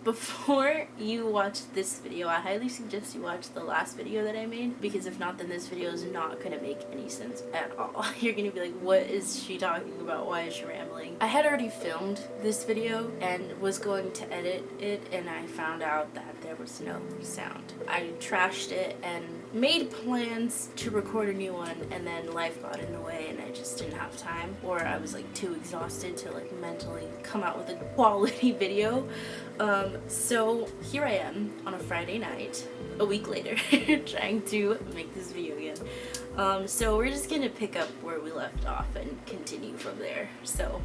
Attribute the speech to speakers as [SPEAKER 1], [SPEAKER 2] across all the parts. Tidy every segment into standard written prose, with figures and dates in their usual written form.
[SPEAKER 1] before you watch this video, I highly suggest you watch the last video that I made, because if not, then this video is not gonna make any sense at all. You're gonna be like, what is she talking about? Why is she rambling? I had already filmed this video and was going to edit it, and I found out that there was no sound. I trashed it and made plans to record a new one, and then life got in the way and I just didn't have time, or I was like too exhausted to like mentally come out with a quality video. So here I am on a Friday night, a week later, trying to make this video again. So we're just gonna pick up where we left off and continue from there. So,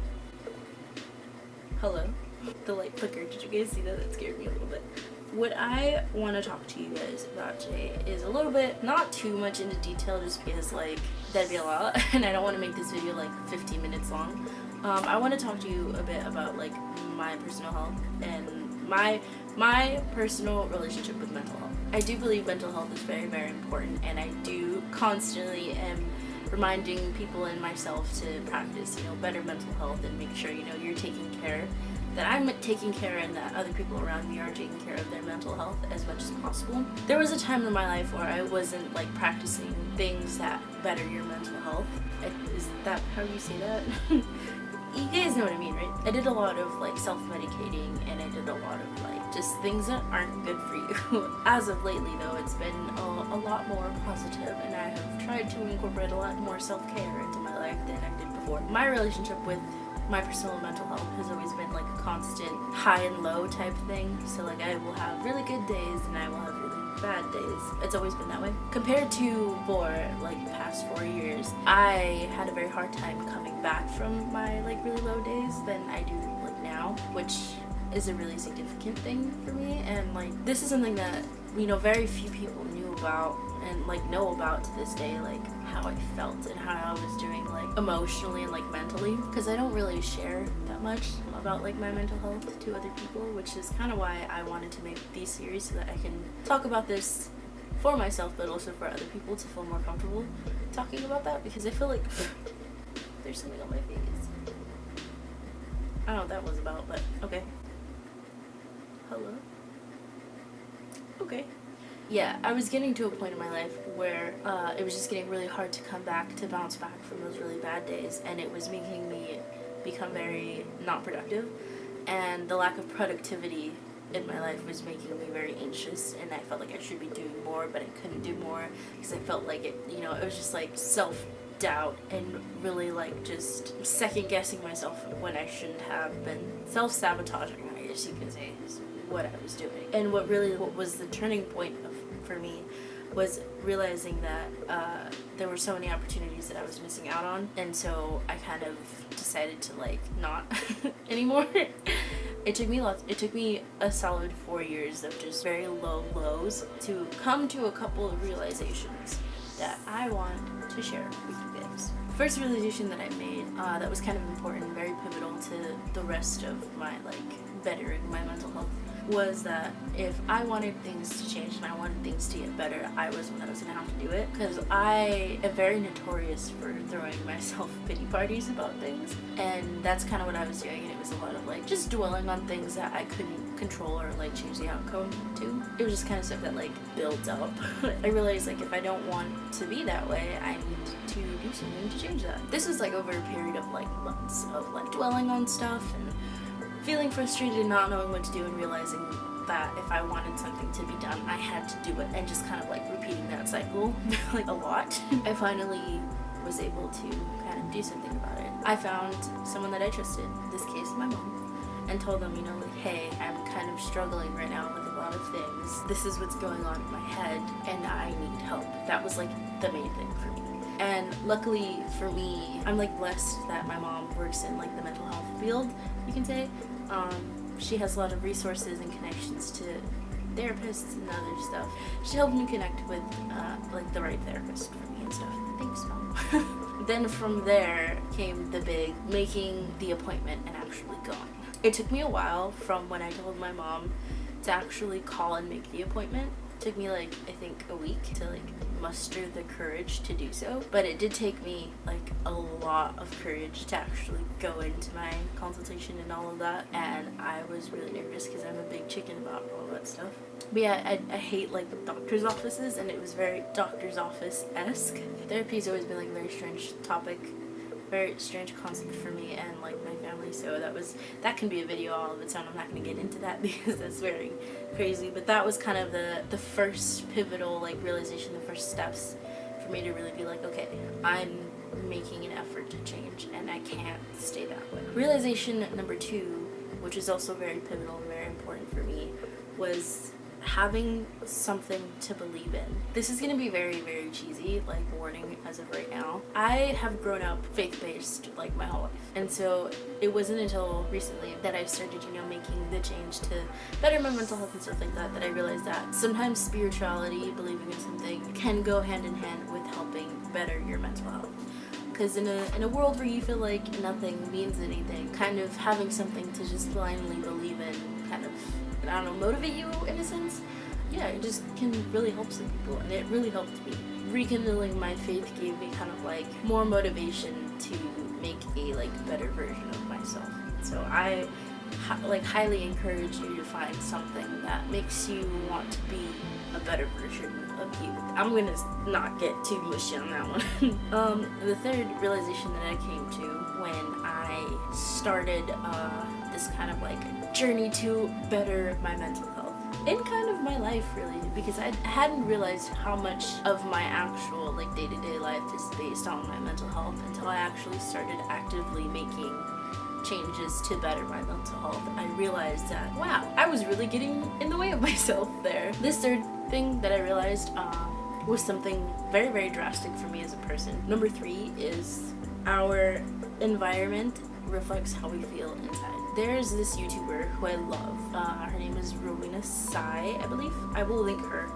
[SPEAKER 1] hello. The light flickered. Did you guys see that? That scared me a little bit. What I want to talk to you guys about today is a little bit, not too much into detail, just because like that'd be a lot and I don't want to make this video like 15 minutes long. I want to talk to you a bit about like my personal health and my personal relationship with mental health. I do believe mental health is very, very important, and I do constantly am reminding people and myself to practice, better mental health and make sure, you're taking care, that I'm taking care, and that other people around me are taking care of their mental health as much as possible. There was a time in my life where I wasn't like practicing things that better your mental health. Is that how you say that? You guys know what I mean, right? I did a lot of like self-medicating, and I did a lot of like just things that aren't good for you. As of lately though, it's been a lot more positive, and I have tried to incorporate a lot more self-care into my life than I did before. My relationship with my personal mental health has always been like a constant high and low type thing. So like I will have really good days and I will have really bad days. It's always been that way. Compared to for like the past 4 years, I had a very hard time coming back from my like really low days than I do like now, which is a really significant thing for me. And like this is something that very few people knew about and like know about to this day, like how I felt and how I was doing like emotionally and like mentally, because I don't really share that much about like my mental health to other people, which is kind of why I wanted to make these series, so that I can talk about this for myself but also for other people to feel more comfortable talking about that, because I feel like there's something on my face. I don't know what that was about, but okay. Hello? Okay. Yeah, I was getting to a point in my life where it was just getting really hard to bounce back from those really bad days, and it was making me become very not productive, and the lack of productivity in my life was making me very anxious, and I felt like I should be doing more, but I couldn't do more because I felt like it was just like self-doubt and really like just second-guessing myself when I shouldn't have been. Self-sabotaging, I guess you could say, is what I was doing. And what was the turning point for me was realizing that there were so many opportunities that I was missing out on, and so I kind of decided to like not anymore. It took me a solid 4 years of just very low lows to come to a couple of realizations that I want to share with you guys. First realization that I made that was kind of important and very pivotal to the rest of my like bettering my mental health was that if I wanted things to change and I wanted things to get better, I was the one that was gonna have to do it, because I am very notorious for throwing myself pity parties about things, and that's kind of what I was doing, and it was a lot of like just dwelling on things that I couldn't control or like change the outcome to. It was just kind of stuff that like builds up. I realized like if I don't want to be that way, I need to do something to change that. This was like over a period of like months of like dwelling on stuff and feeling frustrated and not knowing what to do, and realizing that if I wanted something to be done, I had to do it, and just kind of like repeating that cycle like a lot. I finally was able to kind of do something about it. I found someone that I trusted, in this case my mom, and told them, like, hey, I'm kind of struggling right now with a lot of things. This is what's going on in my head and I need help. That was like the main thing for me. And luckily for me, I'm like blessed that my mom works in like the mental health field, you can say. She has a lot of resources and connections to therapists and other stuff. She helped me connect with like the right therapist for me and stuff. Thanks, Mom. Then from there came the big making the appointment and actually going. It took me a while from when I told my mom to actually call and make the appointment. It took me like I think a week to like muster the courage to do so. But it did take me like a lot of courage to actually go into my consultation and all of that, and I was really nervous because I'm a big chicken about all that stuff. But yeah, I hate like doctor's offices, and it was very doctor's office-esque. Therapy's always been like a very strange topic, very strange concept for me and like my family, so that can be a video all of its own. I'm not going to get into that because that's very crazy, but that was kind of the first pivotal like realization, the first steps for me to really be like, okay, I'm making an effort to change and I can't stay that way. Realization number 2, which is also very pivotal and very important for me, was having something to believe in. This is gonna be very, very cheesy, like warning as of right now. I have grown up faith-based like my whole life, and so it wasn't until recently that I started, making the change to better my mental health and stuff like that, that I realized that sometimes spirituality, believing in something, can go hand in hand with helping better your mental health. Because in a world where you feel like nothing means anything, kind of having something to just blindly believe in kind of, I don't know, motivate you in a sense. Yeah, it just can really help some people, and it really helped me. Rekindling my faith gave me kind of like more motivation to make a like better version of myself. So I highly encourage you to find something that makes you want to be a better version of you. I'm gonna not get too mushy on that one. The third realization that I came to when I started this kind of like journey to better my mental health in kind of my life, really, because I hadn't realized how much of my actual like day-to-day life is based on my mental health until I actually started actively making changes to better my mental health. I realized that, wow, I was really getting in the way of myself there. This third thing that I realized was something very, very drastic for me as a person. Number 3 is our environment reflects how we feel inside. There's this YouTuber who I love. Her name is Rowena, I believe. I will link her.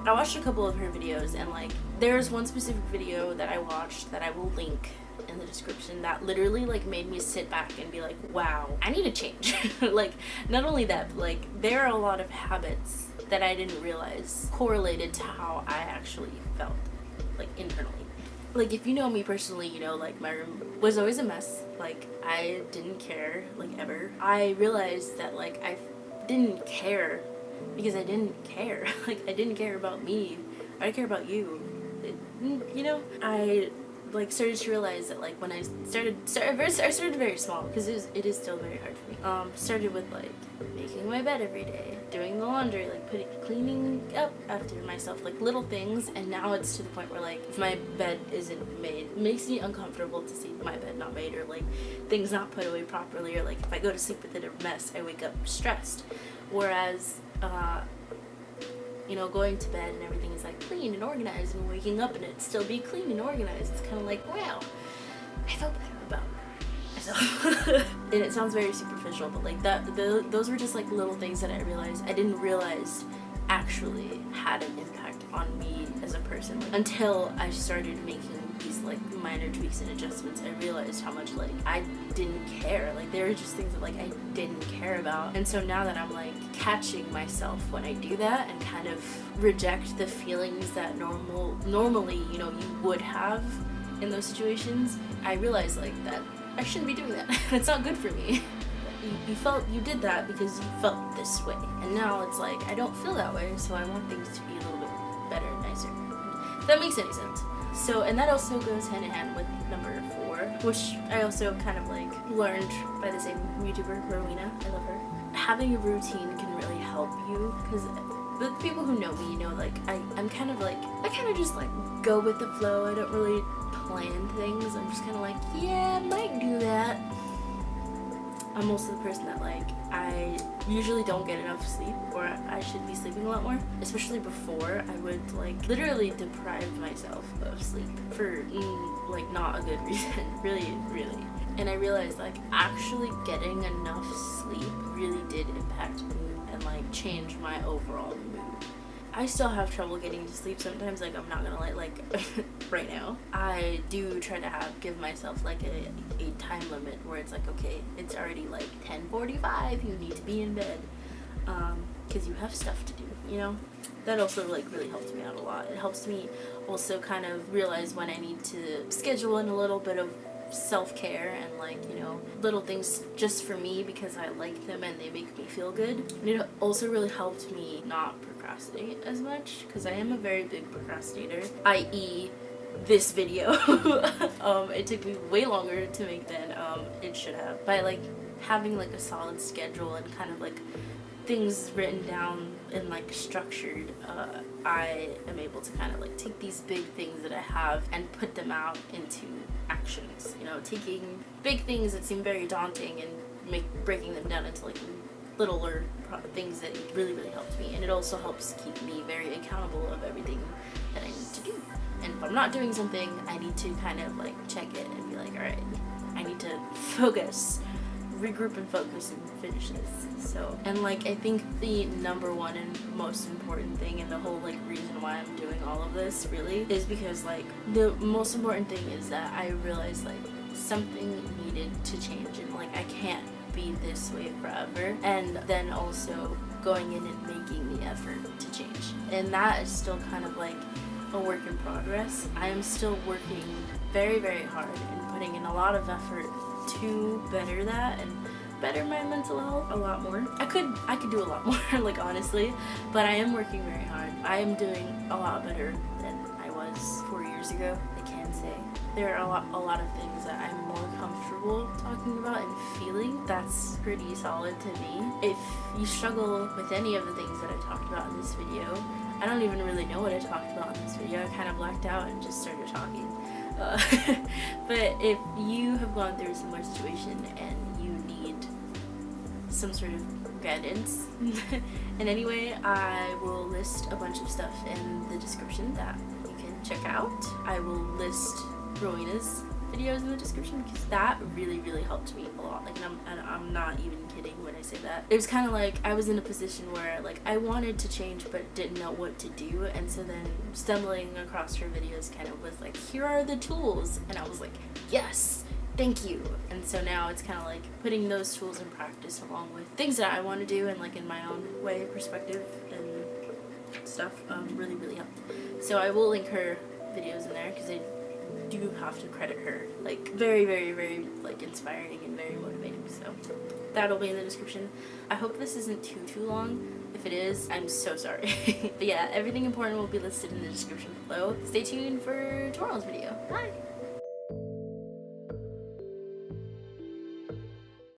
[SPEAKER 1] I watched a couple of her videos, and like there's one specific video that I watched that I will link in the description that literally like made me sit back and be like, wow, I need to change. Like, not only that, but like there are a lot of habits that I didn't realize correlated to how I actually felt like internally. Like, if you know me personally, like my room was always a mess. Like, I didn't care, like, ever. I realized that, like, I didn't care because I didn't care. Like, I didn't care about me. I didn't care about you. I, like, started to realize that, like, when I started very small, because it is still very hard for me. Started with, like, making my bed every day, doing the laundry, like cleaning up after myself, like little things. And now it's to the point where, like, if my bed isn't made, it makes me uncomfortable to see my bed not made, or like things not put away properly, or like if I go to sleep with it a mess, I wake up stressed. Whereas going to bed and everything is like clean and organized, and waking up and it still be clean and organized, it's kind of like, wow, I felt better about myself. And it sounds very superficial, but like those were just like little things that I realized I didn't realize actually had an impact on me as a person. Like, until I started making these like minor tweaks and adjustments, I realized how much like I didn't care. Like, there were just things that like I didn't care about. And so now that I'm like catching myself when I do that and kind of reject the feelings that normally you would have in those situations, I realize like that I shouldn't be doing that. It's not good for me. You did that because you felt this way, and now it's like I don't feel that way, so I want things to be a little bit better and nicer. If that makes any sense. So, and that also goes hand in hand with number 4, which I also kind of like learned by the same YouTuber, Rowena. I love her. Having a routine can really help you, because the people who know me, like I'm kind of like, I kind of just like go with the flow. I don't really plan things. I'm just kind of like, yeah, I might do that. I'm also the person that like I usually don't get enough sleep, or I should be sleeping a lot more. Especially before, I would like literally deprive myself of sleep for like not a good reason. really. And I realized like actually getting enough sleep really did impact me and like change my overall mood. I still have trouble getting to sleep sometimes. Like, I'm not gonna lie, like right now I do try to give myself like a time limit where it's like, okay, it's already like 10:45, you need to be in bed, because you have stuff to do, that also like really helps me out a lot. It helps me also kind of realize when I need to schedule in a little bit of self-care and like, you know, little things just for me because I like them and they make me feel good. And it also really helped me not procrastinate as much because I am a very big procrastinator, i.e. this video. It took me way longer to make than it should have. By like having like a solid schedule and kind of like things written down and like structured, I am able to kind of like take these big things that I have and put them out into actions. You know, taking big things that seem very daunting and breaking them down into like littler things that really helped me. And it also helps keep me very accountable of everything that I need to do. And if I'm not doing something, I need to kind of like check it and be like, all right, I need to focus, regroup and focus and finish this. So, and like I think the number one and most important thing and the whole like reason why I'm doing all of this really is because like the most important thing is that I realized like something needed to change and like I can't be this way forever. And then also going in and making the effort to change. And that is still kind of like a work in progress. I am still working very hard and putting in a lot of effort to better that and better my mental health a lot more. I could do a lot more, like honestly, but I am working very hard. I am doing a lot better than I was 4 years ago, I can say. There are a lot of things that I'm more comfortable talking about and feeling. That's pretty solid to me. If you struggle with any of the things that I talked about in this video, I don't even really know what I talked about in this video. I kind of blacked out and just started talking. But if you have gone through a similar situation and you need some sort of guidance in any way, I will list a bunch of stuff in the description that you can check out. I will list Rowena's videos in the description because that really helped me a lot. Like, I'm not even kidding when I say that. It was kind of like I was in a position where like I wanted to change but didn't know what to do, and so then stumbling across her videos kind of was like, here are the tools, and I was like, yes, thank you. And so now it's kind of like putting those tools in practice along with things that I want to do and like in my own way, perspective and stuff, really helped. So I will link her videos in there because I do have to credit her. Like very like inspiring and very motivating. So that'll be in the description. I hope this isn't too long. If it is, I'm so sorry. But yeah, everything important will be listed in the description below. Stay tuned for tomorrow's video. Bye!